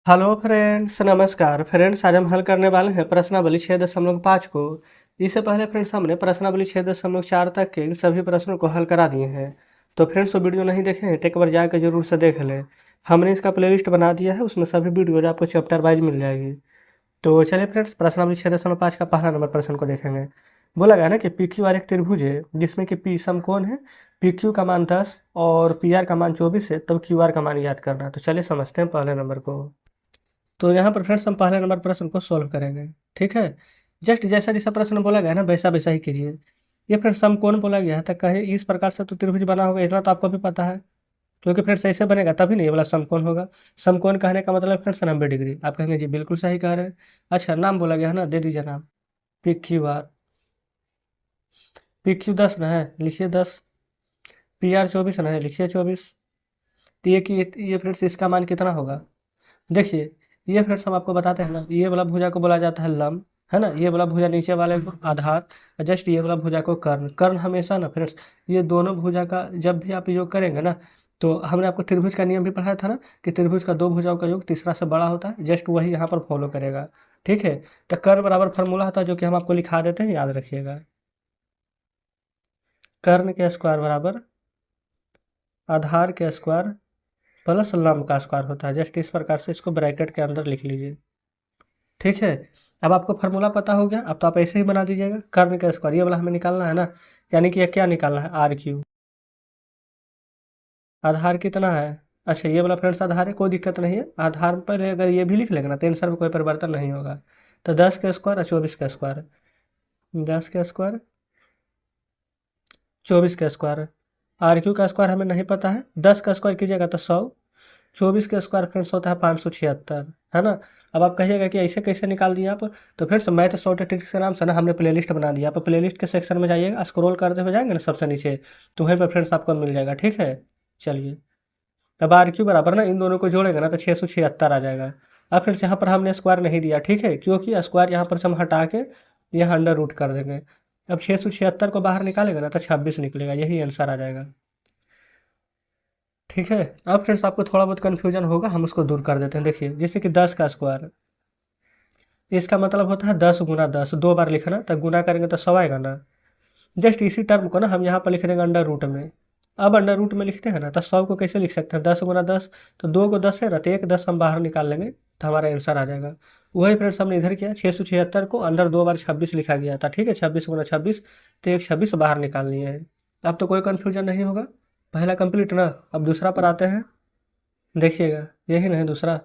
Hello friends, नमस्कार friends. आज हम हल करने वाले हैं प्रश्नावली 6.5 को। इससे पहले फ्रेंड्स हमने प्रश्नावली 6.4 तक के इन सभी प्रश्नों को हल करा दिए हैं। तो फ्रेंड्स वो वीडियो नहीं देखे हैं तो एक बार जाकर जरूर से देख लें। हमने इसका प्लेलिस्ट बना दिया है, उसमें सभी वीडियोज आपको चैप्टर वाइज मिल जाएगी। तो चलिए फ्रेंड्स, प्रश्नावली 6.5 का पहला नंबर प्रश्न को देखेंगे। बोला गया ना कि पी क्यू आर एक त्रिभुज है जिसमें कि पी समकोण है, पी क्यू का मान 10 और पी आर का मान 24 है, तब क्यू आर का मान याद करना है। तो चलिए समझते हैं पहले नंबर को। तो यहाँ पर फ्रेंड्स हम पहले नंबर प्रश्न को सॉल्व करेंगे। ठीक है, जस्ट जैसा जैसा प्रश्न बोला गया ना वैसा वैसा ही कीजिए। ये फ्रेंड्स समकोण बोला गया है, तो कहीं इस प्रकार से तो त्रिभुज बना होगा, इतना तो आपको भी पता है। क्योंकि फ्रेंड्स ऐसे बनेगा तभी नहीं ये वाला समकोण होगा। समकोण कहने का मतलब फ्रेंड्स 90 डिग्री। आप कहेंगे जी बिल्कुल सही कह रहे हैं। अच्छा, नाम बोला गया है ना, दे दीजिए नाम। P Q R. P Q 10 ना है, लिखिए 10। पी आर 24 ना है, लिखिए 24। तो ये फ्रेंड्स इसका मान कितना होगा। देखिए, ये फ्रेंड्स हम आपको बताते हैं ना, ये वाला भुजा को बोला जाता है लंब, है ना। ये वाला भुजा नीचे वाले को आधार, और जस्ट ये वाला भुजा को कर्ण। कर्ण हमेशा ना फ्रेंड्स, ये दोनों भुजा का जब भी आप योग करेंगे ना, तो हमने आपको त्रिभुज का नियम भी पढ़ाया था ना, कि त्रिभुज का दो भुजाओं का योग तीसरा से बड़ा होता है। जस्ट वही यहाँ पर फॉलो करेगा। ठीक है, तो कर्ण बराबर फार्मूला होता है जो कि हम आपको लिखा देते हैं, याद रखिएगा। कर्ण के स्क्वायर बराबर आधार के स्क्वायर प्लस लंब का स्क्वायर होता है। जस्ट इस प्रकार से इसको ब्रैकेट के अंदर लिख लीजिए। ठीक है, अब आपको फार्मूला पता हो गया। अब तो आप ऐसे ही बना दीजिएगा। कर्ण का स्क्वायर ये वाला हमें निकालना है ना, यानी कि ये क्या निकालना है, आर क्यू। आधार कितना है। अच्छा, ये वाला फ्रेंड्स आधार है, कोई दिक्कत नहीं है। आधार पर अगर ये भी लिख लेंगे ना तो आंसर में कोई परिवर्तन नहीं होगा। तो 10 का स्क्वायर और 24 का स्क्वायर। 10 का स्क्वायर 24 का स्क्वायर। आर क्यू का स्क्वायर हमें नहीं पता है। 10 का स्क्वायर कीजिएगा तो 100। 24 का स्क्वायर फ्रेंड्स होता है 576, है ना। अब आप कहिएगा कि ऐसे कैसे निकाल दिए आप। तो फ्रेंड्स मैथ शॉर्ट ट्रिक्स के नाम से ना हमने प्लेलिस्ट बना दिया। आप प्लेलिस्ट के सेक्शन में जाइएगा, स्क्रॉल करते हुए जाएंगे ना सबसे नीचे, तो वहीं पर फ्रेंड्स आपको मिल जाएगा। ठीक है, चलिए। अब आर क्यू बराबर ना इन दोनों को जोड़ेंगे ना तो 676 आ जाएगा। अब फ्रेंड्स यहाँ पर हमने स्क्वायर नहीं दिया, ठीक है, क्योंकि स्क्वायर यहाँ पर से हम हटा के यहाँ अंडर रूट कर देंगे। अब 676 को बाहर निकालेंगे ना तो 26 निकलेगा, यही आंसर आ जाएगा। ठीक है, अब फ्रेंड्स आपको थोड़ा बहुत कन्फ्यूजन होगा, हम उसको दूर कर देते हैं। देखिए, जैसे कि 10 का स्क्वायर, इसका मतलब होता है 10 गुना 10, दो बार लिखना, तब गुना करेंगे तो 100 आएगा ना। जस्ट इसी टर्म को ना हम यहाँ पर लिख देंगे अंडर रूट में। अब अंडर रूट में लिखते हैं ना तो 100 को कैसे लिख सकते हैं, 10 गुना 10, तो 2 को 10 है ना, तो एक 10 हम बाहर निकाल लेंगे तो हमारा आंसर आ जाएगा। वही फ्रेंड्स हमने इधर किया, 676 को अंदर दो बार 26 लिखा गया था। ठीक है, 26 गुना 26, तो एक 26 बाहर निकाल लिए हैं। अब तो कोई कन्फ्यूजन नहीं होगा। पहला कंप्लीट ना, अब दूसरा पर आते हैं। देखिएगा, यही नहीं दूसरा।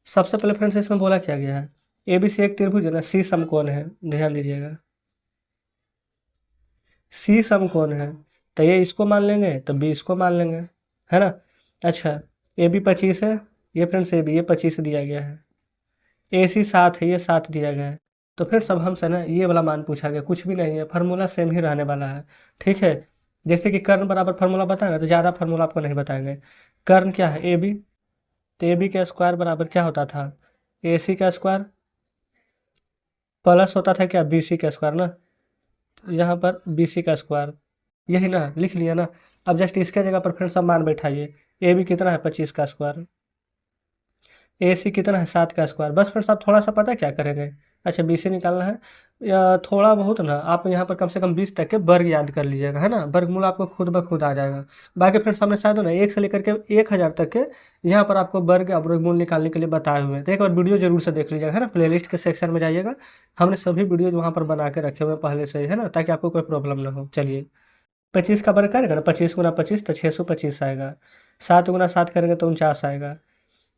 सबसे पहले फ्रेंड्स इसमें बोला क्या गया है, ए बी सी एक त्रिभुज है ना, सी समकोण है। ध्यान दीजिएगा, सी समकोण है, तो ये इसको मान लेंगे तो बी इसको मान लेंगे, है ना। अच्छा, ए बी 25 है, ये फ्रेंड्स ए बी ये 25 दिया गया है। ए सी 7 है, ये 7 दिया गया है। तो फ्रेंड्स अब हमसे ना ये वाला मान पूछा गया, कुछ भी नहीं है, फार्मूला सेम ही रहने वाला है। ठीक है, जैसे कि कर्ण बराबर फार्मूला बताए ना, तो ज़्यादा फार्मूला आपको नहीं बताएंगे। कर्ण क्या है, ए बी, तो ए बी का स्क्वायर बराबर क्या होता था, ए सी का स्क्वायर प्लस होता था क्या, बी सी का स्क्वायर ना। यहाँ पर बी सी का स्क्वायर, यही ना, लिख लिया ना। अब जस्ट इसके जगह पर फ्रेंड्स अब मान बैठाइए। ए बी कितना है, 25 का स्क्वायर। ए सी कितना है, 7 का स्क्वायर। बस फ्रेंड्स आप थोड़ा सा पता है क्या करेंगे। अच्छा, बी सी निकालना है, या थोड़ा बहुत ना आप यहाँ पर कम से कम 20 तक के वर्ग याद कर लीजिएगा, है ना। वर्गमूल आपको खुद ब खुद आ जाएगा। बाकी फ्रेंड्स हमने शायद ना 1 से लेकर के 1000 तक के यहाँ पर आपको वर्ग और वर्गमूल निकालने के लिए बताए हुए हैं। तो एक बार वीडियो जरूर से देख लीजिएगा, है ना। प्लेलिस्ट के सेक्शन में जाइएगा, हमने सभी वीडियो वहाँ पर बना के रखे हुए हैं पहले से ही, है ना, ताकि आपको कोई प्रॉब्लम ना हो। चलिए, 25 का वर्ग करेंगे ना, 25 गुना 25 तो 625 आएगा। 7 गुना 7 करेंगे तो 49 आएगा।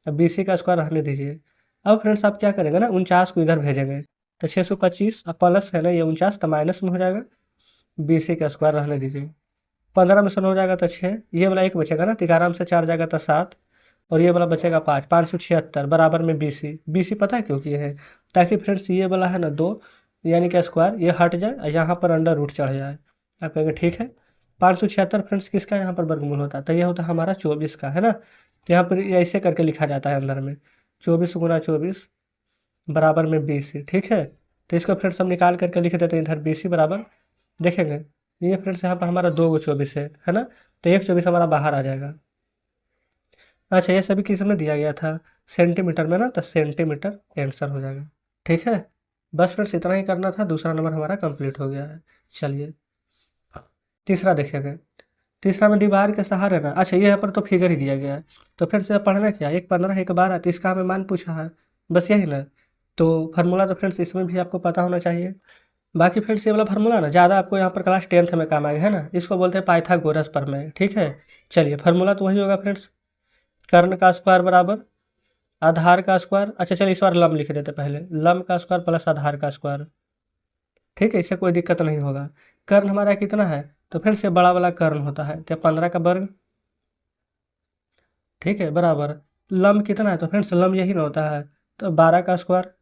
अब बी सी का स्क्वायर रहने दीजिए। अब फ्रेंड्स आप क्या करेंगे ना, 49 को इधर भेजेंगे, तो 625 अब प्लस है ना ये 49, तो माइनस में हो जाएगा। बी सी का स्क्वायर रहने दीजिए। 15 में से 9 हो जाएगा तो 6, ये वाला एक बचेगा ना, तो 11 में से 4 जाएगा तो 7, और ये वाला बचेगा 5, 576 बराबर में बी सी पता है क्यों किए हैं, ताकि फ्रेंड्स ये वाला है ना 2, यानी कि स्क्वायर ये हट जाए और यहाँ पर अंडर रूट चढ़ जाए। आप कहेंगे ठीक है। 576 फ्रेंड्स किसका यहाँ पर वर्गमूल होता है, तो ये होता है हमारा 24 का, है ना। तो यहाँ पर ये ऐसे करके लिखा जाता है अंदर में, 24 गुना 24 बराबर में बी सी। ठीक है, तो इसको फ्रेंड्स हम निकाल करके लिख देते हैं इधर, बी सी बराबर, देखेंगे ये फ्रेंड्स यहाँ पर हमारा 2 गो 24 है ना। तो एक 24 हमारा बाहर आ जाएगा। अच्छा, ये सभी किस में दिया गया था, सेंटीमीटर में ना, तो सेंटीमीटर आंसर हो जाएगा। ठीक है, बस फ्रेंड्स इतना ही करना था, दूसरा नंबर हमारा कंप्लीट हो गया है। चलिए तीसरा देखेंगे। तीसरा में दीवार के सहारे ना, अच्छा ये यहाँ पर तो फिगर ही दिया गया है, तो फिर से पढ़ना क्या, एक 15 एक 12, तो इसका हमें मान पूछा है, बस यही ना। तो फार्मूला तो फ्रेंड्स इसमें भी आपको पता होना चाहिए। बाकी फ्रेंड्स ये वाला फार्मूला ना ज़्यादा आपको यहाँ पर क्लास 10th में काम आएगा, है ना, इसको बोलते हैं पाइथागोरस प्रमेय। ठीक है, चलिए फार्मूला तो वही होगा फ्रेंड्स, कर्ण का स्क्वायर बराबर आधार का स्क्वायर, अच्छा चलिए इस बार लंब लिख देते पहले, लंब का स्क्वायर प्लस आधार का स्क्वायर। ठीक है, इससे कोई दिक्कत नहीं होगा। कर्ण हमारा कितना है, तो फिर से बड़ा वाला कर्ण होता है, तो 15 का वर्ग। ठीक है, बराबर लंब कितना है, तो फ्रेंड्स लंब यही ना होता है, तो 12 का स्क्वायर।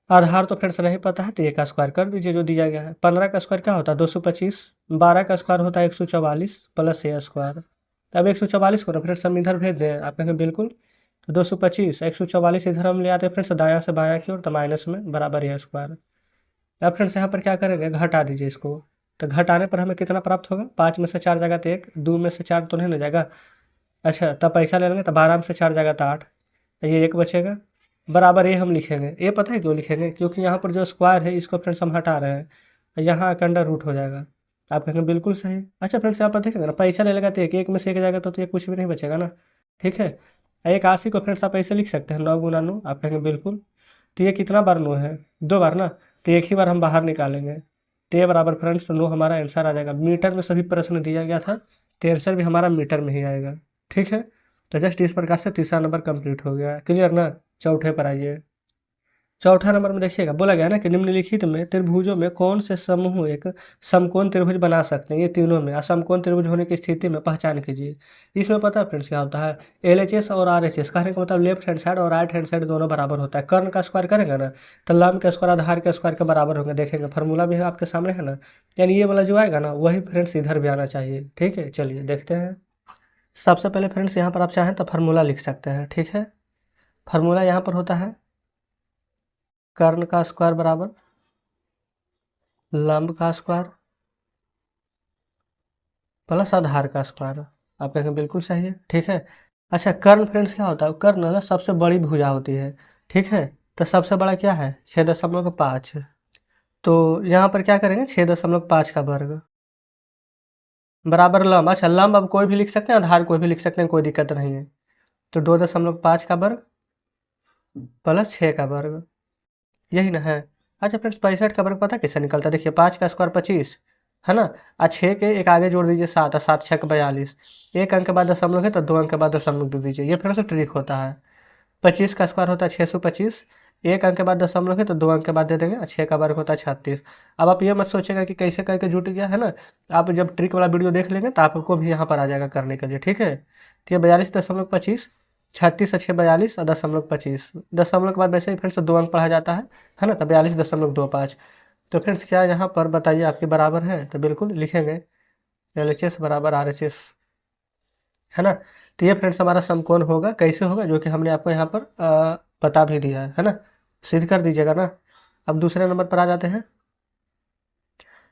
आधार तो फ्रेंड्स नहीं पता है, तो 1 का स्क्वायर कर दीजिए जो दिया गया है। 15 का स्क्वायर क्या होता है 225, 12 का स्क्वायर होता है 144 प्लस ए स्क्वायर। अब 144 को ना फ्रेंड्स हम इधर भेज दें, आप कहेंगे बिल्कुल, तो 225 144 इधर हम ले आते हैं फ्रेंड्स दायां से बायां की ओर, तो माइनस में बराबर ए स्क्वायर। अब फ्रेंड्स यहाँ पर क्या करेंगे, घटा दीजिए इसको, तो घटाने पर हमें कितना प्राप्त होगा, 5 में से 4 जाएगा तो 1, 2 में से 4 तो नहीं ना जाएगा, अच्छा तब पैसा ले लेंगे, तो 12 में से 4 जाएगा तो 8, ये 1 बचेगा, बराबर ये हम लिखेंगे। ये पता है क्यों लिखेंगे, क्योंकि यहाँ पर जो स्क्वायर है इसको फ्रेंड्स हम हटा रहे हैं, यहाँ का अंडर रूट हो जाएगा। आप कहेंगे बिल्कुल सही। अच्छा फ्रेंड्स यहाँ पर देखेंगे ना, पैसा ले लेगा तो एक में से एक जाएगा, तो ये कुछ भी नहीं बचेगा ना। ठीक है, 81 को फ्रेंड्स आप ऐसे लिख सकते हैं 9 गुना 9, आप कहेंगे बिल्कुल। तो ये कितना बार 9 है, 2 बार ना, तो एक ही बार हम बाहर निकालेंगे, तो ये बराबर फ्रेंड्स 9 हमारा आंसर आ जाएगा। मीटर में सभी प्रश्न दिया गया था, तो आंसर भी हमारा मीटर में ही आएगा। ठीक है, तो जस्ट इस प्रकार से तीसरा नंबर कंप्लीट हो गया, क्लियर ना। चौथे पर आइए। चौथा नंबर में देखिएगा, बोला गया ना कि निम्नलिखित में त्रिभुजों में कौन से समूह एक समकोण त्रिभुज बना सकते हैं, ये तीनों में असमकोण त्रिभुज होने की स्थिति में पहचान कीजिए। इसमें पता है फ्रेंड्स क्या होता है, LHS और RHS कहने का मतलब लेफ्ट हैंड साइड और राइट हैंड साइड दोनों बराबर होता है। कर्ण का स्क्वायर करेंगे ना, तो लंब के स्क्वायर आधार के स्क्वायर के बराबर होंगे, देखेंगे फार्मूला भी है आपके सामने है ना, यानी ये वाला जो आएगा ना वही फ्रेंड्स इधर भी आना चाहिए। ठीक है, चलिए देखते हैं। सबसे पहले फ्रेंड्स यहाँ पर आप चाहें तो फार्मूला लिख सकते हैं। ठीक है, फार्मूला यहाँ पर होता है कर्ण का स्क्वायर बराबर लंब का स्क्वायर प्लस आधार का स्क्वायर। आप कहेंगे बिल्कुल सही है। ठीक है, अच्छा कर्ण फ्रेंड्स क्या होता है, कर्ण ना सबसे बड़ी भुजा होती है। ठीक है, तो सबसे बड़ा क्या है 6.5, तो यहाँ पर क्या करेंगे 6.5 का वर्ग बराबर लंब, अच्छा लंब अब कोई भी लिख सकते हैं, आधार कोई भी लिख सकते हैं, कोई दिक्कत नहीं है। तो 2.5 का वर्ग प्लस 6 का वर्ग, यही ना है। अच्छा फ्रेंड्स 65 का वर्ग पता कैसे निकलता है, देखिए 5 का स्क्वायर 25 है ना, और 6 के एक आगे जोड़ दीजिए 7, और 7 6 42, एक अंक के बाद दशमलव है तो 2 अंक के बाद दशमलव दे दीजिए, ये फ्रेंड्स ट्रिक होता है। 25 का स्क्वायर होता है 625, एक अंक के बाद दशमलव है तो 2 अंक के बाद दे देंगे, और 6 का वर्ग होता है 36। अब आप ये मत सोचेगा कि कैसे करके जुट गया है ना, आप जब ट्रिक वाला वीडियो देख लेंगे तो आपको भी यहाँ पर आ जाएगा करने के लिए। ठीक है, तो ये 42.25, 36 से 6 42 और 0.25, दशमलव के बाद वैसे ही फ्रेंड्स 2 अंक पढ़ा जाता है ना, तो 42.25। तो फ्रेंड्स क्या यहाँ पर बताइए आपके बराबर है, तो बिल्कुल लिखेंगे LHS बराबर RHS, है ना। तो ये फ्रेंड्स हमारा समकोण होगा, कैसे होगा जो कि हमने आपको यहाँ पर बता भी दिया है ना, सिद्ध कर दीजिएगा ना। अब दूसरे नंबर पर आ जाते हैं।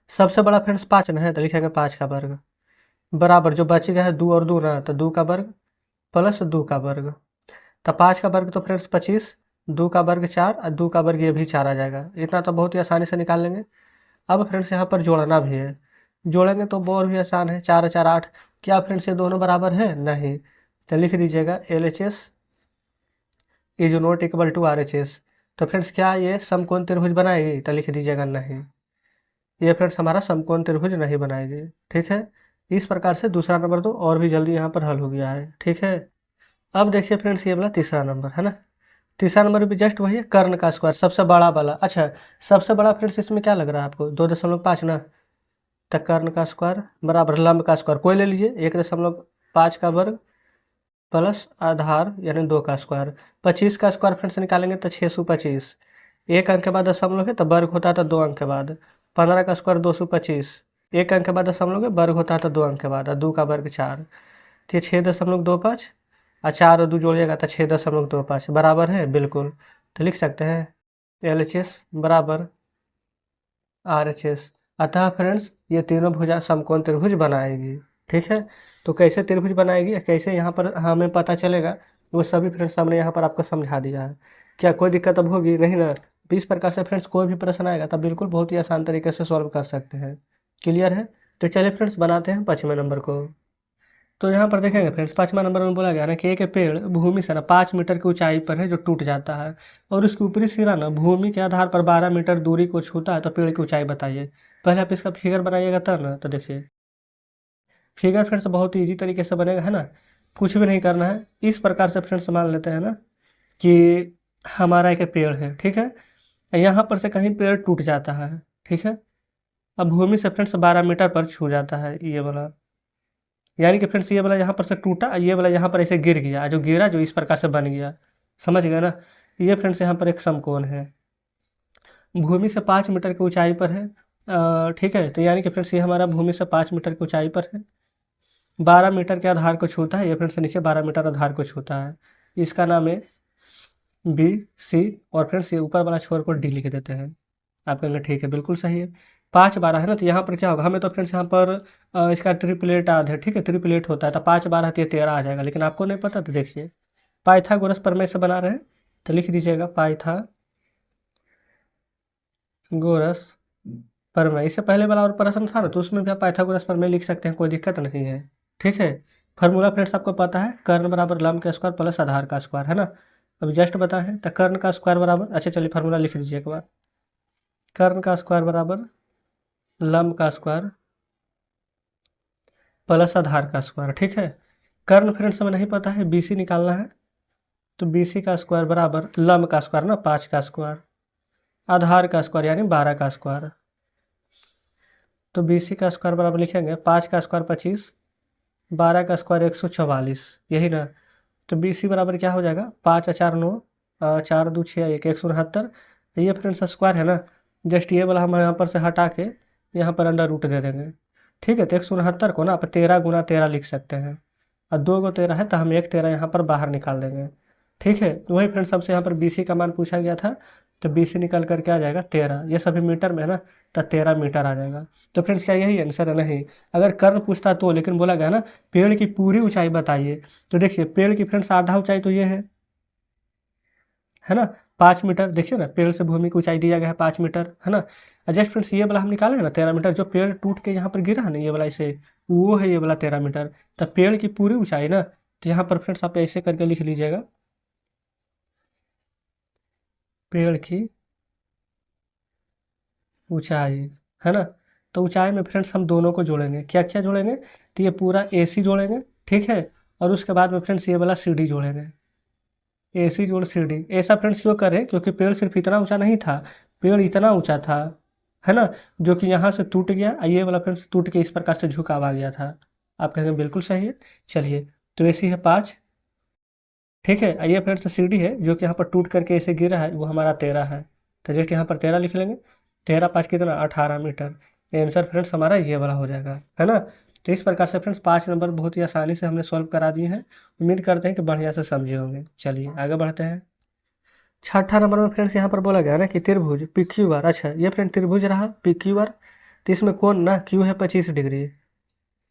सबसे बड़ा फ्रेंड्स 5 ना है, तो लिखेंगे 5 का वर्ग बराबर जो बच गया है 2 और 2 ना, तो 2 का वर्ग प्लस 2 का वर्ग, तो 5 का वर्ग तो फ्रेंड्स 25, 2 का वर्ग 4 और 2 का वर्ग ये भी 4 आ जाएगा, इतना तो बहुत ही आसानी से निकाल लेंगे। अब फ्रेंड्स यहाँ पर जोड़ना भी है, जोड़ेंगे तो बहुत भी आसान है, 4 4 8, क्या फ्रेंड्स ये दोनों बराबर है, नहीं, तो लिख दीजिएगा LHS is not equal to RHS। तो फ्रेंड्स क्या ये समकोण त्रिभुज बनाएगी, तो लिख दीजिएगा नहीं, ये फ्रेंड्स हमारा समकोण त्रिभुज नहीं बनाएगी। ठीक है, इस प्रकार से दूसरा नंबर तो और भी जल्दी यहाँ पर हल हो गया है। ठीक है, अब देखिए फ्रेंड्स ये वाला तीसरा नंबर है ना, तीसरा नंबर भी जस्ट वही है, कर्ण का स्क्वायर सबसे बड़ा वाला। अच्छा सबसे बड़ा फ्रेंड्स इसमें क्या लग रहा है आपको 2.5 ना, तो कर्ण का स्क्वायर बराबर लंब का स्क्वायर कोई ले लीजिए 1.5 का वर्ग प्लस आधार यानी 2 का स्क्वायर। 25 का स्क्वायर फ्रेंड्स निकालेंगे तो 625, एक अंक के बाद दशमलव है तो वर्ग होता है तो 2 अंक के बाद। 15 का स्क्वायर 225, एक अंक के बाद दशमलव है वर्ग होता है तो 2 अंक के बाद, और 2 का वर्ग 4, तो ये 6.25 और 4 और 2 जोड़िएगा तो 6.25 बराबर है बिल्कुल। तो लिख सकते हैं LHS बराबर RHS। अतः फ्रेंड्स ये तीनों भुजा समकोण त्रिभुज बनाएगी। ठीक है, तो कैसे त्रिभुज बनाएगी, कैसे यहाँ पर हमें पता चलेगा, वो सभी फ्रेंड्स हमने यहाँ पर आपको समझा दिया है। क्या कोई दिक्कत अब होगी नहीं ना? तो इस प्रकार से फ्रेंड्स कोई भी प्रश्न आएगा तब बिल्कुल बहुत ही आसान तरीके से सॉल्व कर सकते हैं। क्लियर है? तो चलिए फ्रेंड्स बनाते हैं 5वें नंबर को। तो यहाँ पर देखेंगे फ्रेंड्स 5वां नंबर में बोला गया ना कि एक पेड़ भूमि से ना 5 मीटर की ऊंचाई पर है जो टूट जाता है और उसकी ऊपरी सिरा ना भूमि के आधार पर 12 मीटर दूरी को छूता है, तो पेड़ की ऊंचाई बताइए। पहले आप इसका फिगर बनाइएगा तब ना। तो देखिए फिगर फ्रेंड्स बहुत ही ईजी तरीके से बनेगा, है ना? कुछ भी नहीं करना है। इस प्रकार से फ्रेंड्स मान लेते हैं ना कि हमारा एक पेड़ है, ठीक है? यहाँ पर से कहीं पेड़ टूट जाता है, ठीक है? अब भूमि से फ्रेंड्स 12 मीटर पर छू जाता है ये वाला, यानी कि फ्रेंड्स ये वाला यहाँ पर से टूटा, ये वाला यहाँ पर ऐसे गिर गया, जो गिरा जो इस प्रकार से बन गया। समझ गए ना? ये फ्रेंड्स यहाँ पर एक समकोण है, भूमि से 5 मीटर की ऊंचाई पर है। ठीक है, तो यानी कि फ्रेंड्स ये हमारा भूमि से 5 मीटर की ऊंचाई पर है, 12 मीटर के आधार को छूता है। ये फ्रेंड्स नीचे 12 मीटर आधार को छूता है। इसका नाम है बी सी, और फ्रेंड्स ये ऊपर वाला छोर को डी लिख देते हैं। आप कहेंगे ठीक है, बिल्कुल सही है। 5 12 है ना, तो यहाँ पर क्या होगा, हमें तो फ्रेंड्स यहाँ पर इसका ट्रिपलेट याद है, ठीक है? ट्रिपलेट होता है तो 5 12 तो ये 13 आ जाएगा, लेकिन आपको नहीं पता तो देखिए पाइथागोरस प्रमेय से बना रहे हैं, तो लिख दीजिएगा पाइथागोरस प्रमेय। इससे पहले वाला और प्रश्न था ना, तो उसमें भी आप पाइथागोरस प्रमेय लिख सकते हैं, कोई दिक्कत नहीं है, ठीक है? फार्मूला फ्रेंड्स आपको पता है, कर्ण बराबर लंब का स्क्वायर प्लस आधार का स्क्वायर, है ना? अभी जस्ट बताएं तो कर्ण का स्क्वायर बराबर, अच्छा चलिए फार्मूला लिख दीजिए एक बार। कर्ण का स्क्वायर बराबर लंब का स्क्वायर प्लस आधार का स्क्वायर, ठीक है? कर्ण फ्रेंड्स हमें नहीं पता है, बीसी निकालना है, तो बीसी का स्क्वायर बराबर लंब का स्क्वायर ना 5 का स्क्वायर, आधार का स्क्वायर यानी 12 का स्क्वायर। तो बीसी का स्क्वायर बराबर लिखेंगे 5 का स्क्वायर 25, 12 का स्क्वायर 144, यही ना? तो बीसी बराबर क्या हो जाएगा, 5 और 4 9, 4 2 6 1 169। ये फ्रेंड्स स्क्वायर है ना, जस्ट ये वाला हम यहाँ पर से हटा के यहाँ पर अंडर रूट दे देंगे, ठीक है? तो 169 को ना आप 13 गुना 13 लिख सकते हैं, और 2 को 13 है तो हम 1 13 यहाँ पर बाहर निकाल देंगे, ठीक है? तो वही फ्रेंड्स हमसे यहाँ पर बीसी का मान पूछा गया था, तो बीसी निकल करके आ जाएगा 13, ये सभी मीटर में है ना, तो 13 मीटर आ जाएगा। तो फ्रेंड्स क्या यही आंसर है? नहीं, अगर कर्ण पूछता तो, लेकिन बोला गया ना पेड़ की पूरी ऊंचाई बताइए। तो देखिए पेड़ की फ्रेंड्स आधा ऊंचाई तो ये है ना, 5 मीटर। देखिए ना पेड़ से भूमि की ऊंचाई दिया गया है 5 मीटर, है ना? जस्ट फ्रेंड्स ये वाला हम निकाले हैं ना 13 मीटर, जो पेड़ टूट के यहाँ पर गिरा है ना ये वाला ऐसे, वो है ये वाला 13 मीटर। तो पेड़ की पूरी ऊंचाई ना, तो यहाँ पर फ्रेंड्स आप ऐसे करके लिख लीजिएगा, पेड़ की ऊंचाई, है ना? तो ऊंचाई में फ्रेंड्स हम दोनों को जोड़ेंगे, क्या क्या जोड़ेंगे, तो ये पूरा AC जोड़ेंगे, ठीक है? और उसके बाद में फ्रेंड्स ये वाला CD जोड़ेंगे, AC जोड़ CD। ऐसा फ्रेंड्स क्यों करें, क्योंकि पेड़ सिर्फ इतना ऊंचा नहीं था, पेड़ इतना ऊंचा था, है ना, जो कि यहाँ से टूट गया, ये वाला फ्रेंड्स टूट के इस प्रकार से झुकाव आ गया था। आप कहेंगे बिल्कुल सही है। चलिए, तो AC है 5, ठीक है? ये फ्रेंड्स CD है जो कि यहाँ पर टूट करके ऐसे गिरा है, वो हमारा 13 है, तो जस्ट यहाँ पर 13 लिख लेंगे। 13 5 कितना, 18 मीटर। ये आंसर फ्रेंड्स हमारा ये वाला हो जाएगा, है ना? तो इस प्रकार से फ्रेंड्स 5 नंबर बहुत ही आसानी से हमने सॉल्व करा दिए हैं। उम्मीद करते हैं कि बढ़िया से समझे होंगे। चलिए आगे बढ़ते हैं। छठा नंबर में फ्रेंड्स यहाँ पर बोला गया ना कि त्रिभुज PQR, अच्छा ये फ्रेंड त्रिभुज रहा PQR, तो इसमें कोण ना Q है 25 डिग्री,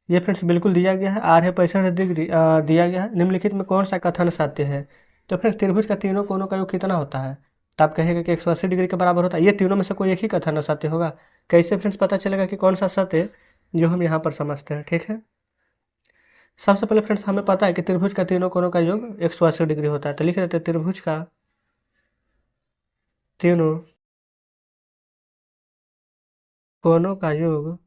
ये फ्रेंड्स बिल्कुल दिया गया है। R है 65 डिग्री दिया गया है। निम्नलिखित में कौन सा कथन सत्य है? तो फ्रेंड्स त्रिभुज का तीनों कोणों का योग कितना होता है? तो आप कहेंगे कि 180 डिग्री के बराबर होता है। ये तीनों में से कोई एक ही कथन सत्य होगा। कैसे फ्रेंड्स पता चलेगा कि कौन सा सत्य है? जो हम यहाँ पर समझते हैं, ठीक है? सबसे पहले फ्रेंड्स हमें पता है कि त्रिभुज का तीनों कोणों का योग 180 डिग्री होता है, तो लिख देते हैं त्रिभुज का तीनों कोणों का योग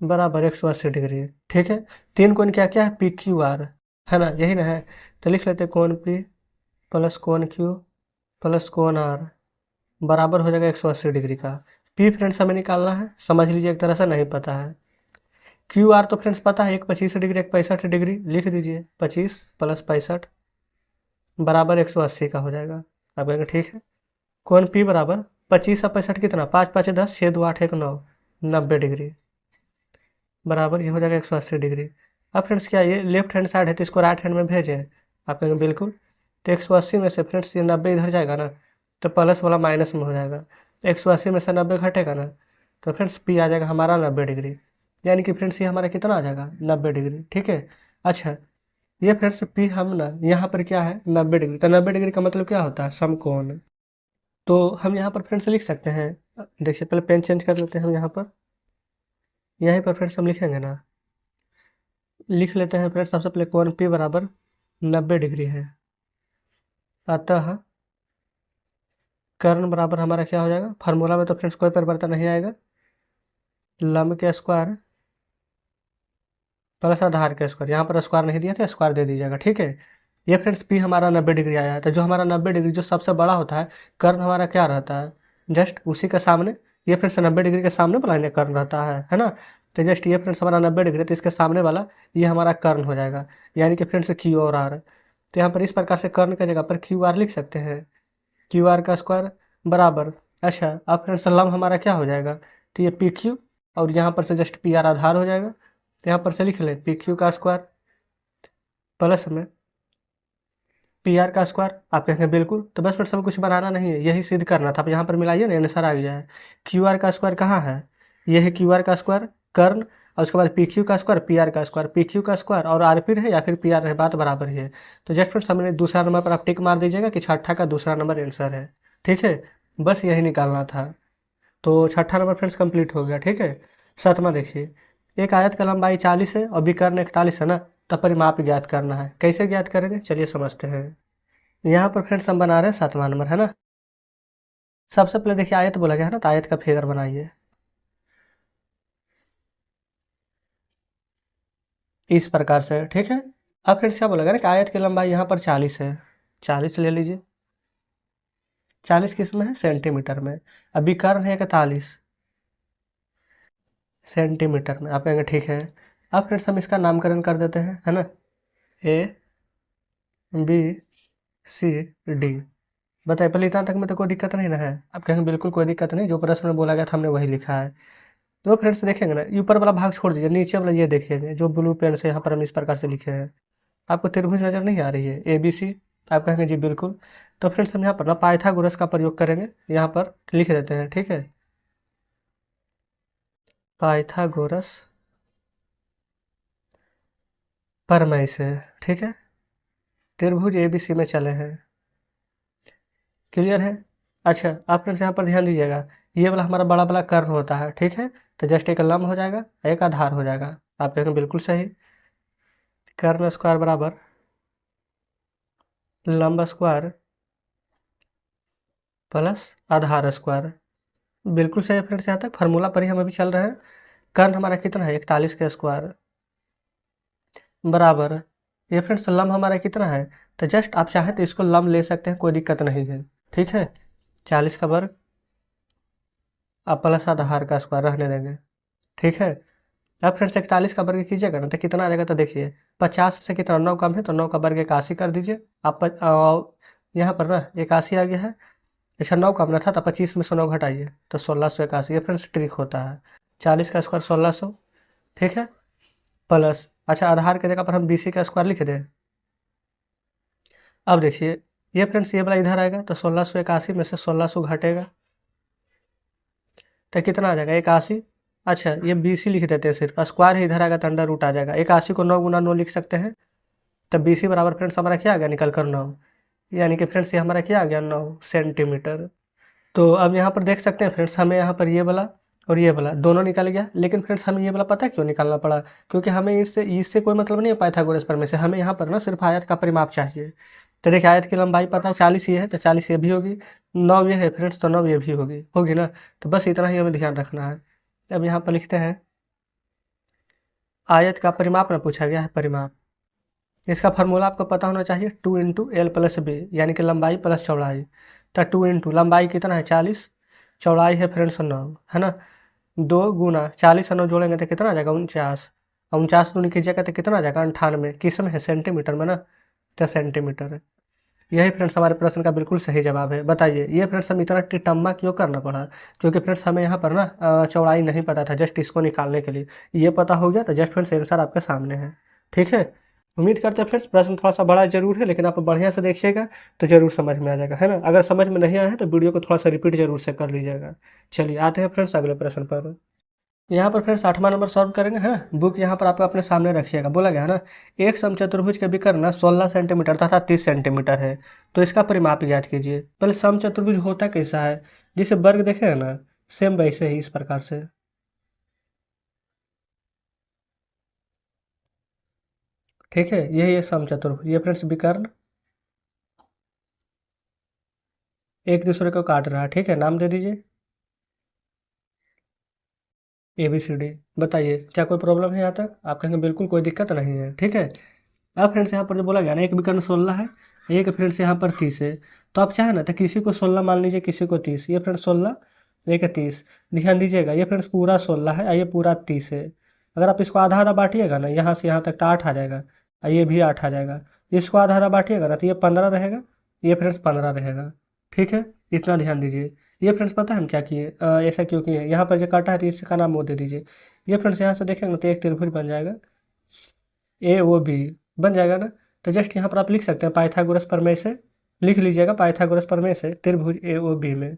बराबर 180 डिग्री, ठीक है? तीन कोण क्या क्या है, PQR, है ना, यही ना है? तो लिख लेते हैं कोण P प्लस कोण Q प्लस कोण R बराबर हो जाएगा 180 डिग्री का। P फ्रेंड्स हमें निकालना है, समझ लीजिए एक तरह से नहीं पता है। QR तो फ्रेंड्स पता है, एक 25 डिग्री एक 65 डिग्री, लिख दीजिए 25 प्लस 65 बराबर 180 का हो जाएगा। अब कहेंगे ठीक है। कोण P बराबर 25 और 65 कितना, 5 5 10, 6 2 8 1 9, 90 डिग्री बराबर ये हो जाएगा 180 डिग्री। अब फ्रेंड्स क्या ये लेफ्ट हैंड साइड है तो इसको राइट हैंड में भेजें? आप कहेंगे बिल्कुल। तो 180 में से फ्रेंड्स ये 90 इधर जाएगा ना, तो प्लस वाला माइनस में हो जाएगा। 180 में से 90 घटेगा ना, तो फ्रेंड्स P आ जाएगा हमारा 90 डिग्री, यानी कि फ्रेंड्स ये हमारा कितना आ जाएगा, 90 डिग्री, ठीक है? अच्छा, ये फ्रेंड्स पी हम ना यहाँ पर क्या है 90 डिग्री, तो 90 डिग्री का मतलब क्या होता है समकोण। तो हम यहाँ पर फ्रेंड्स लिख सकते हैं, देखिए पहले पेन चेंज कर लेते हैं हम यहाँ पर, यहीं पर फ्रेंड्स हम लिखेंगे ना, लिख लेते हैं फ्रेंड्स सबसे पहले कोण पी बराबर 90 डिग्री है, अतः कर्ण बराबर हमारा क्या हो जाएगा, फार्मूला में तो फ्रेंड्स कोई परिवर्तन नहीं आएगा, लंब के स्क्वायर प्लस आधार के स्क्वायर, यहाँ पर स्क्वायर नहीं दिया था स्क्वायर दे दीजिएगा, ठीक है। ये फ्रेंड्स पी हमारा 90 डिग्री आया है, तो जो हमारा 90 डिग्री जो सबसे बड़ा होता है, कर्ण हमारा क्या रहता है जस्ट उसी के सामने, ये फ्रेंड्स 90 डिग्री के सामने वाला इन्हें कर्ण रहता है ना। तो जस्ट ये फ्रेंड्स हमारा 90 डिग्री, तो इसके सामने वाला ये हमारा कर्ण हो जाएगा, यानी कि फ्रेंड्स क्यू और आर। तो यहाँ पर इस प्रकार से कर्ण की जगह पर क्यू आर लिख सकते हैं, क्यू आर का स्क्वायर बराबर, अच्छा अब फ्रेंड्स लंब हमारा क्या हो जाएगा, तो ये पी क्यू और यहाँ पर से जस्ट पी आर आधार हो जाएगा, तो यहाँ पर से लिख लें पी क्यू का स्क्वायर प्लस में पी आर का स्क्वायर। आप कहेंगे बिल्कुल, तो बस फ्रेंड्स हमें कुछ बनाना नहीं है, यही सिद्ध करना था। अब यहाँ पर मिलाइए ना आंसर आ गया है, क्यू आर का स्क्वायर कहाँ है, ये है क्यू आर का स्क्वायर कर्ण, और उसके बाद पी क्यू का स्क्वायर पी आर का स्क्वायर, पी क्यू का स्क्वायर और आर पी है या फिर पी आर है, बात बराबर ही है। तो जस्ट फ्रेंड्स हमने दूसरा नंबर पर आप टिक मार दीजिएगा कि छठा का दूसरा नंबर आंसर है, ठीक है, बस यही निकालना था। तो छठा नंबर फ्रेंड्स कंप्लीट हो गया, ठीक है। सातवां देखिए, एक आयत का लंबाई 40 है और विकर्ण 41 है ना, तो परिमाप ज्ञात करना है, कैसे ज्ञात करेंगे चलिए समझते हैं। यहाँ पर फ्रेंड्स हम बना रहे हैं सातवां नंबर है ना। सबसे पहले देखिए आयत बोला गया है ना, तो आयत का फिगर बनाइए इस प्रकार से, ठीक है। अब फ्रेंड्स क्या बोला गया ना कि आयत की लंबाई यहाँ पर 40 है, 40 ले लीजिए, 40 किस में है सेंटीमीटर में, अब विकर्ण है 41 सेंटीमीटर में, आप कहेंगे ठीक है। अब फ्रेंड्स हम इसका नामकरण कर देते हैं है ना, ए बी सी डी। बताइए पहले इतना तक में तो कोई दिक्कत नहीं ना है, आप कहेंगे बिल्कुल कोई दिक्कत नहीं, जो प्रश्न में बोला गया था हमने वही लिखा है। तो फ्रेंड्स देखेंगे ना, ऊपर वाला भाग छोड़ दीजिए, नीचे वाला ये देखिए जो ब्लू पेन से यहाँ पर हम इस प्रकार से लिखे हैं, आपको त्रिभुज नजर नहीं आ रही है ए बी सी, आप कहेंगे जी बिल्कुल। तो फ्रेंड्स हम यहाँ पर ना पाइथागोरस का प्रयोग करेंगे, यहाँ पर लिख देते हैं, ठीक है, पाइथागोरस प्रमेय से, ठीक है, त्रिभुज ए बी सी में चले हैं, क्लियर है। अच्छा आप फ्रेंड्स यहाँ पर ध्यान दीजिएगा, ये वाला हमारा बड़ा वाला कर्ण होता है, ठीक है, तो जस्ट एक लंब हो जाएगा एक आधार हो जाएगा, आप कहेंगे बिल्कुल सही, कर्ण स्क्वायर बराबर लंब स्क्वायर प्लस आधार स्क्वायर, बिल्कुल सही फ्रेंड्स, यहाँ तक फार्मूला पर ही हम अभी चल रहे हैं। कर्ण हमारा कितना है 41 का स्क्वायर बराबर, ये फ्रेंड्स लंब हमारा कितना है, तो जस्ट आप चाहें तो इसको लंब ले सकते हैं, कोई दिक्कत नहीं है, ठीक है, 40 का वर्ग आप प्लस आधार का स्क्वायर रहने देंगे, ठीक है। अब फ्रेंड्स 41 का वर्ग कीजिएगा ना तो कितना आ जाएगा, तो देखिए 50 से कितना 9 कम है, तो 9 का वर्ग 81 कर दीजिए आप, यहाँ पर ना 81 आ गया है, अच्छा 9 कम ना था तो 25 में से 9 घटाइए तो 1681, ये फ्रेंड्स ट्रिक होता है, 40 का स्क्वायर 1600, ठीक है, प्लस अच्छा आधार की जगह पर हम BC का स्क्वायर लिख दें। अब देखिए ये फ्रेंड्स ये वाला इधर आएगा तो 1681 में से 1600 घटेगा तो कितना आ जाएगा 81, अच्छा ये BC लिख देते हैं, सिर्फ स्क्वायर ही इधर आएगा तो अंडर रूट आ जाएगा, 81 को 9 गुना 9 लिख सकते हैं, तब BC बराबर फ्रेंड्स हमारा क्या आ गया निकल कर 9, यानी कि फ्रेंड्स ये हमारा क्या आ गया 9 सेंटीमीटर। तो अब यहाँ पर देख सकते हैं फ्रेंड्स, हमें यहाँ पर ये वाला और ये वाला दोनों निकल गया, लेकिन फ्रेंड्स हमें ये वाला पता है क्यों निकालना पड़ा, क्योंकि हमें इससे इससे कोई मतलब नहीं है पाइथागोरस प्रमेय से, हमें यहाँ पर ना सिर्फ आयत का परिमाप चाहिए। तो देखिए आयत की लंबाई पता है 40 ये है, तो 40 ये भी होगी, 9 ये है फ्रेंड्स तो 9 ये भी होगी ना, तो बस इतना ही हमें ध्यान रखना है। अब यहाँ पर लिखते हैं आयत का परिमाप ना पूछा गया है, परिमाप, इसका फार्मूला आपको पता होना चाहिए 2 × L + B, यानी कि लंबाई प्लस चौड़ाई, तो 2 लंबाई कितना है 40, चौड़ाई है फ्रेंड्स 9 है ना, 2 गुना 40 और 9 जोड़ेंगे तो कितना आ जाएगा 49, और 49 दूनी कीजिएगा तो कितना आ जाएगा 98, किस में है सेंटीमीटर में ना, तो सेंटीमीटर है। यही फ्रेंड्स हमारे प्रश्न का बिल्कुल सही जवाब है। बताइए ये फ्रेंड्स हम इतना टिटम्मा क्यों करना पड़ा, क्योंकि फ्रेंड्स हमें यहाँ पर ना चौड़ाई नहीं पता था, जस्ट इसको निकालने के लिए ये पता हो गया, तो जस्ट फ्रेंड्स आंसर आपके सामने है, ठीक है। उम्मीद करते हैं फ्रेंड्स प्रश्न थोड़ा सा बड़ा जरूर है, लेकिन आप बढ़िया से देखिएगा तो जरूर समझ में आ जाएगा, है ना। अगर समझ में नहीं आया है तो वीडियो को थोड़ा सा रिपीट जरूर से कर लीजिएगा। चलिए आते हैं फ्रेंड्स अगले प्रश्न पर। यहाँ पर फ्रेंड्स 8वां नंबर सॉल्व करेंगे, है ना। बुक यहाँ पर आपको अपने सामने रखिएगा, बोला गया है ना, एक समचतुर्भुज के विकर्ण 16 सेंटीमीटर तथा 30 सेंटीमीटर है, तो इसका परिमाप ज्ञात कीजिए। पहले समचतुर्भुज होता कैसा है, जिसे वर्ग देखे है ना, सेम वैसे ही इस प्रकार से, ठीक है। यही है समचतुर्भुज। ये फ्रेंड्स विकर्ण एक दूसरे को काट रहा है, ठीक है। नाम दे दीजिए ABCD। बताइए क्या कोई प्रॉब्लम है यहाँ तक? आप कहेंगे बिल्कुल कोई दिक्कत नहीं है, ठीक है। अब फ्रेंड्स यहाँ पर जो बोला गया ना, एक विकर्ण 16 है, एक फ्रेंड्स यहाँ पर 30 है, तो आप चाहे ना तो किसी को 16 मान लीजिए, किसी को 30। ये फ्रेंड्स 16, एक है 30। ध्यान दीजिएगा, ये फ्रेंड्स पूरा 16 है और ये पूरा 30 है। अगर आप इसको आधा आधा बांटिएगा ना, यहाँ से यहाँ तक तो 8 आ जाएगा और ये भी 8 आ जाएगा। इसको आधा आधा बांटिएगा ना तो ये 15 रहेगा, ये फ्रेंड्स 15 रहेगा, ठीक है। इतना ध्यान दीजिए। ये फ्रेंड्स पता है हम क्या किए, ऐसा क्यों किए, यहाँ पर जो काटा है तो इसका नाम वो दे दीजिए। ये फ्रेंड्स यहाँ से देखेंगे ना तो एक त्रिभुज बन जाएगा, AOB बन जाएगा ना। तो जस्ट यहाँ पर आप लिख सकते हैं पाइथागोरस प्रमेय से, लिख लीजिएगा पाइथागोरस प्रमेय से त्रिभुज AOB में,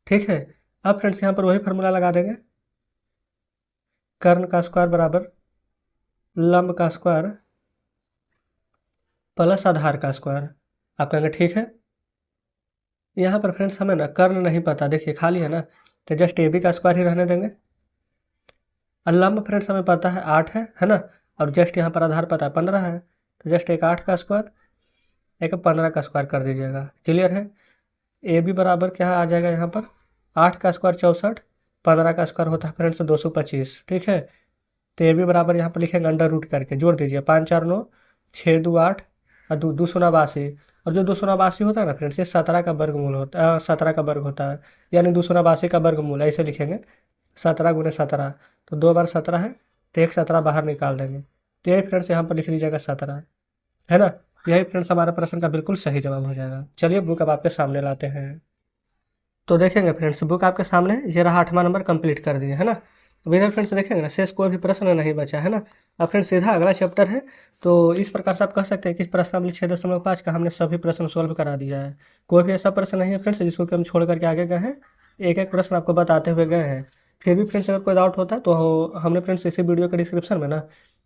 ठीक है। अब फ्रेंड्स यहाँ पर वही फार्मूला लगा देंगे, कर्ण का स्क्वायर बराबर लंब का स्क्वायर प्लस आधार का स्क्वायर। आप कहेंगे ठीक है। यहाँ पर फ्रेंड्स हमें ना कर्ण नहीं पता, देखिए खाली है ना, तो जस्ट AB का स्क्वायर ही रहने देंगे। और लंब फ्रेंड्स हमें पता है 8 है ना, और जस्ट यहाँ पर आधार पता है 15 है, तो जस्ट एक 8 का स्क्वायर एक 15 का स्क्वायर कर दीजिएगा। क्लियर है। AB बराबर क्या आ जाएगा यहाँ पर, 8 का स्क्वायर 64, 15 का स्क्वायर होता है फ्रेंड्स 225, ठीक है। तो AB बराबर यहाँ पर लिखेंगे अंडर रूट करके जोड़ दीजिए, 5 4 9 6 2 8 और 2 2 नवासी। और जो 2 नवासी होता है ना फ्रेंड्स, ये 17 का वर्गमूल होता है, 17 का वर्ग होता है, यानी 2 नवासी का वर्गमूल ऐसे लिखेंगे, 17 गुने 17, तो 2 बार 17 है, तो एक 17 बाहर निकाल देंगे, तो यही फ्रेंड्स यहाँ पर लिख लीजिएगा 17, है ना। यही फ्रेंड्स हमारे प्रश्न का बिल्कुल सही जवाब हो जाएगा। चलिए बुक अब आपके सामने लाते हैं। तो देखेंगे फ्रेंड्स, बुक आपके सामने ये रहा, 8वां नंबर कंप्लीट कर दिए, है ना। अब इधर फ्रेंड्स देखेंगे ना, शेष कोई भी प्रश्न नहीं बचा, है ना। अब फ्रेंड्स सीधा अगला चैप्टर है, तो इस प्रकार से आप कह सकते हैं कि प्रश्नावली 6.5 का हमने सभी प्रश्न सॉल्व करा दिया है। कोई भी ऐसा प्रश्न नहीं है फ्रेंड्स जिसको कि हम छोड़ करके आगे गए हैं, एक एक प्रश्न आपको बताते हुए गए हैं। फिर भी फ्रेंड्स अगर कोई डाउट होता है तो हमने फ्रेंड्स इसी वीडियो के डिस्क्रिप्शन में ना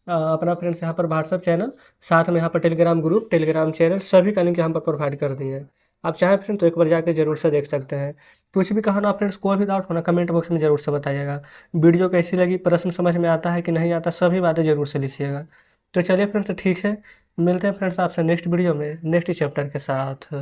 अपना फ्रेंड्स यहाँ पर व्हाट्सअप चैनल, साथ में यहाँ पर टेलीग्राम ग्रुप, टेलीग्राम चैनल, सभी का लिंक यहाँ पर प्रोवाइड कर दिए हैं। आप चाहें फ्रेंड्स तो एक बार जाकर जरूर से देख सकते हैं। कुछ भी कहा ना फ्रेंड्स, कोई भी डाउट होना कमेंट बॉक्स में जरूर से बताइएगा। वीडियो कैसी लगी, प्रश्न समझ में आता है कि नहीं आता, सभी बातें जरूर से लिखिएगा। तो चलिए फ्रेंड्स ठीक है, मिलते हैं फ्रेंड्स आपसे नेक्स्ट वीडियो में नेक्स्ट चैप्टर के साथ।